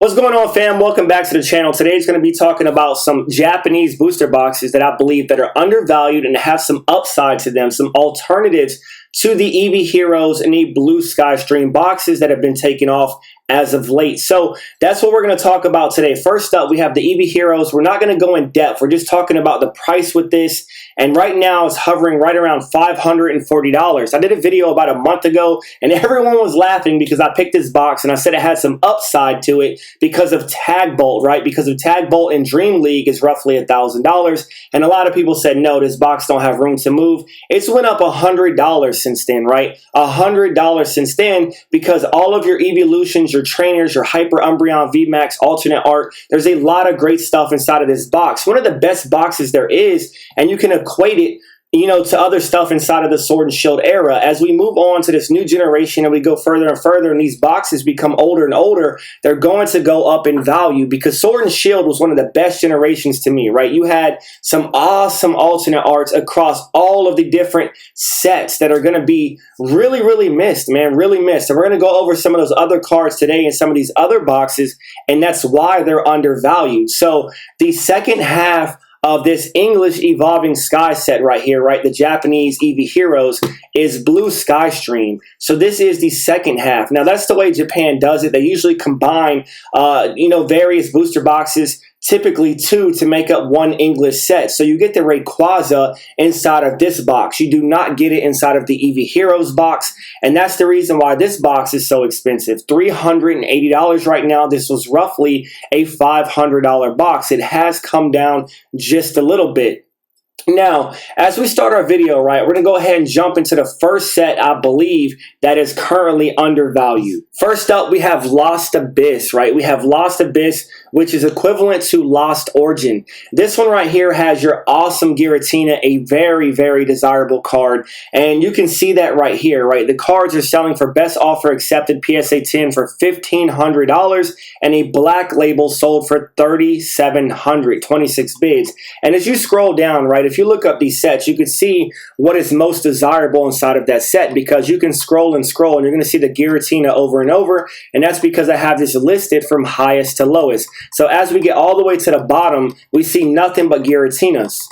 What's going on, fam? Welcome back to the channel. Today is going to be talking about some Japanese booster boxes that I believe that are undervalued and have some upside to them, some alternatives to the Eevee Heroes and the Blue Sky Stream boxes that have been taken off as of late. So that's what we're going to talk about today. First up, we have the Eevee Heroes. We're not going to go in depth. We're just talking about the price with this. And right now it's hovering right around $540. I did a video about a month ago and everyone was laughing because I picked this box and I said it had some upside to it because of Tag Bolt, right? Because of Tag Bolt in Dream League is roughly $1,000. And a lot of people said, no, this box don't have room to move. It's went up $100 since then, right? $100 since then because all of your evolutions, your trainers, your Hyper Umbreon VMAX alternate art, there's a lot of great stuff inside of this box. One of the best boxes there is, and you can equate it, to other stuff inside of the Sword and Shield era. As we move on to this new generation and we go further and further and these boxes become older and older, they're going to go up in value because Sword and Shield was one of the best generations to me, right? You had some awesome alternate arts across all of the different sets that are going to be really, really missed, man, really missed. And we're going to go over some of those other cards today and some of these other boxes, and that's why they're undervalued. So the second half of this English Evolving Sky set right here, right, the Japanese Eevee Heroes, is Blue Sky Stream. So this is the second half. Now that's the way Japan does it. They usually combine, various booster boxes, typically two, to make up one English set. So you get the Rayquaza inside of this box. You do not get it inside of the Eevee Heroes box. And that's the reason why this box is so expensive. $380 right now. This was roughly a $500 box. It has come down just a little bit. Now, as we start our video, right, we're going to go ahead and jump into the first set, I believe, that is currently undervalued. First up, we have Lost Abyss, right? We have Lost Abyss, which is equivalent to Lost Origin. This one right here has your awesome Giratina, a very, very desirable card. And you can see that right here, right? The cards are selling for best offer accepted PSA 10 for $1,500 and a black label sold for $3,700, 26 bids. And as you scroll down, right, if you look up these sets, you can see what is most desirable inside of that set because you can scroll and scroll and you're going to see the Giratina over and over. And that's because I have this listed from highest to lowest. So as we get all the way to the bottom, we see nothing but Giratinas.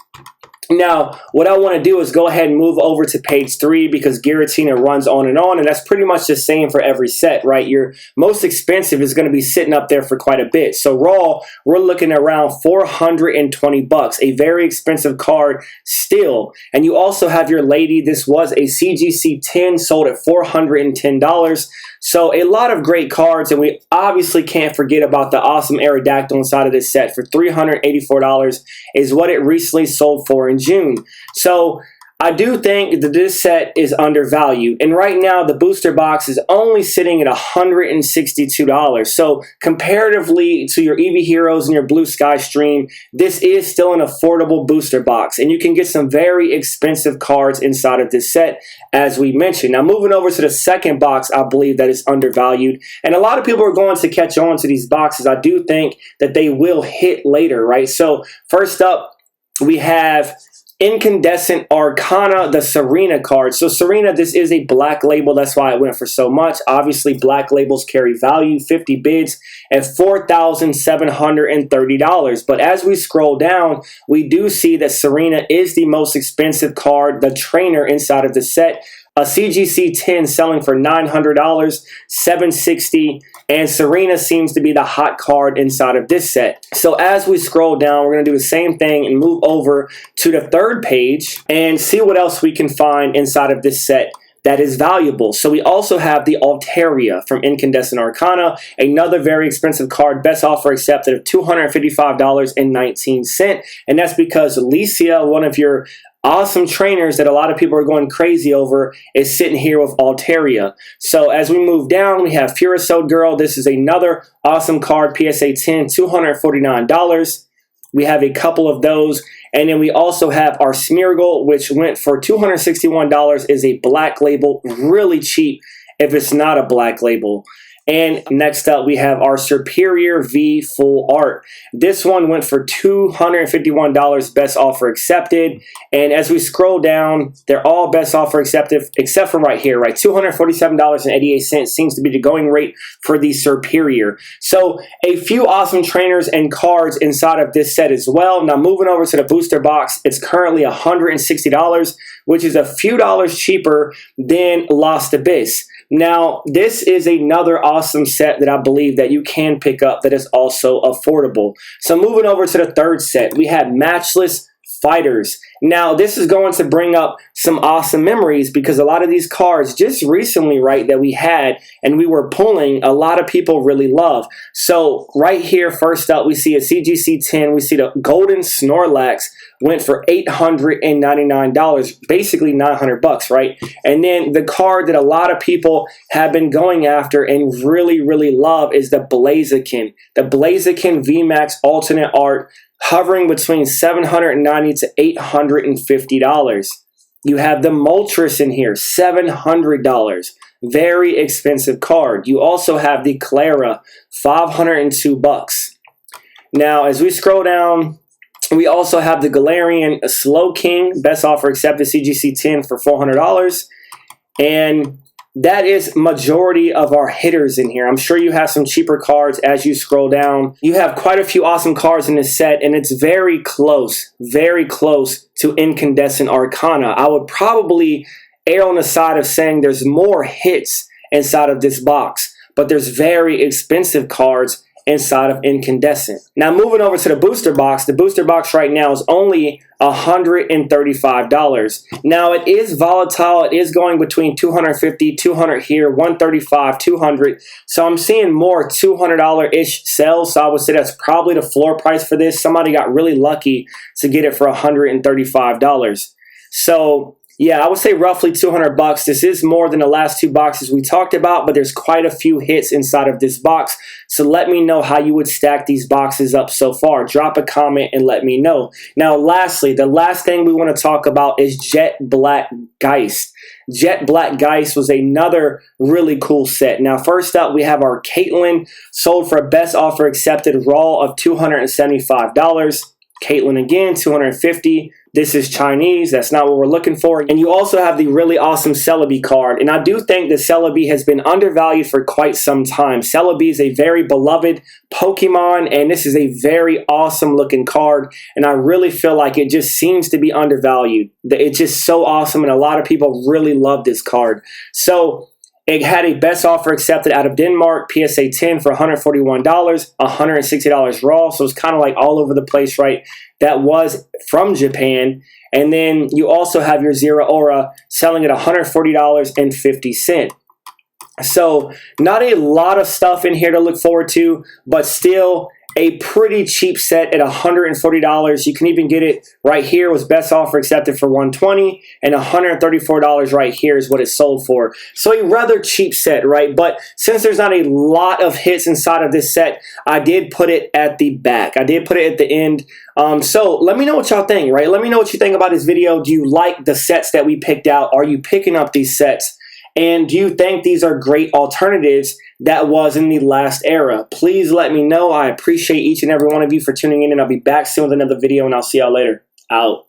Now, what I want to do is go ahead and move over to page 3 because Giratina runs on, and that's pretty much the same for every set, right? Your most expensive is going to be sitting up there for quite a bit. So raw, we're looking at around $420, a very expensive card still. And you also have your lady. This was a CGC 10 sold at $410. So a lot of great cards, and we obviously can't forget about the awesome Aerodactyl inside of this set for $384 is what it recently sold for in June. So I do think that this set is undervalued. And right now, the booster box is only sitting at $162. So comparatively to your Eevee Heroes and your Blue Sky Stream, this is still an affordable booster box. And you can get some very expensive cards inside of this set, as we mentioned. Now, moving over to the second box, I believe that is undervalued. And a lot of people are going to catch on to these boxes. I do think that they will hit later, right? So first up, we have Incandescent Arcana, the Serena card. So Serena, this is a black label. That's why it went for so much. Obviously, black labels carry value. 50 bids at $4,730. But as we scroll down, we do see that Serena is the most expensive card, the trainer inside of the set. A CGC 10 selling for $900, $760, and Serena seems to be the hot card inside of this set. So as we scroll down, we're going to do the same thing and move over to the third page and see what else we can find inside of this set that is valuable. So we also have the Altaria from Incandescent Arcana, another very expensive card, best offer accepted of $255.19. And that's because Alicia, one of your awesome trainers that a lot of people are going crazy over, is sitting here with Altaria. So as we move down, we have Furisode Girl. This is another awesome card, PSA 10, $249. We have a couple of those. And then we also have our Smeargle, which went for $261, is a black label, really cheap if it's not a black label. And next up, we have our Superior V Full Art. This one went for $251, best offer accepted. And as we scroll down, they're all best offer accepted, except for right here, right? $247.88 seems to be the going rate for the Superior. So a few awesome trainers and cards inside of this set as well. Now moving over to the booster box, it's currently $160, which is a few dollars cheaper than Lost Abyss. Now, this is another awesome set that I believe that you can pick up that is also affordable. So moving over to the third set, we have Matchless Fighters. Now, this is going to bring up some awesome memories because a lot of these cards just recently, right, that we had and we were pulling, a lot of people really love. So right here, first up, we see a CGC 10. We see the Golden Snorlax went for $899, basically $900, right? And then the card that a lot of people have been going after and really, really love is the Blaziken. The Blaziken VMAX alternate art, hovering between $790 to $850. You have the Moltres in here, $700. Very expensive card. You also have the Clara, $502. Now, as we scroll down, we also have the Galarian Slowking, best offer accepted, CGC 10 for $400. And that is majority of our hitters in here. I'm sure you have some cheaper cards as you scroll down. You have quite a few awesome cards in this set, and it's very close to Incandescent Arcana. I would probably err on the side of saying there's more hits inside of this box, but there's very expensive cards inside of Incandescent. Now moving over to the booster box right now is only $135. Now it is volatile. It is going between $250, $200 here, $135, $200. So I'm seeing more $200-ish sales. So I would say that's probably the floor price for this. Somebody got really lucky to get it for $135. So yeah, I would say roughly $200. This is more than the last two boxes we talked about, but there's quite a few hits inside of this box. So let me know how you would stack these boxes up so far. Drop a comment and let me know. Now, lastly, the last thing we want to talk about is Jet Black Geist. Jet Black Geist was another really cool set. Now, first up, we have our Caitlyn, sold for a best offer accepted raw of $275. Caitlyn again, $250. This is Chinese. That's not what we're looking for. And you also have the really awesome Celebi card. And I do think that Celebi has been undervalued for quite some time. Celebi is a very beloved Pokemon, and this is a very awesome looking card. And I really feel like it just seems to be undervalued. It's just so awesome, and a lot of people really love this card. So it had a best offer accepted out of Denmark, PSA 10 for $141, $160 raw. So it's kind of like all over the place, right? That was from Japan. And then you also have your Zero Aura selling at $140.50. So not a lot of stuff in here to look forward to, but still a pretty cheap set at $140. You can even get it right here. It was best offer accepted for $120, and $134 right here is what it sold for. So a rather cheap set, right? But since there's not a lot of hits inside of this set, I did put it at the back. I did put it at the end. So let me know what y'all think, right? Let me know what you think about this video. Do you like the sets that we picked out? Are you picking up these sets? And do you think these are great alternatives that was in the last era? Please let me know. I appreciate each and every one of you for tuning in, and I'll be back soon with another video, and I'll see y'all later. Out.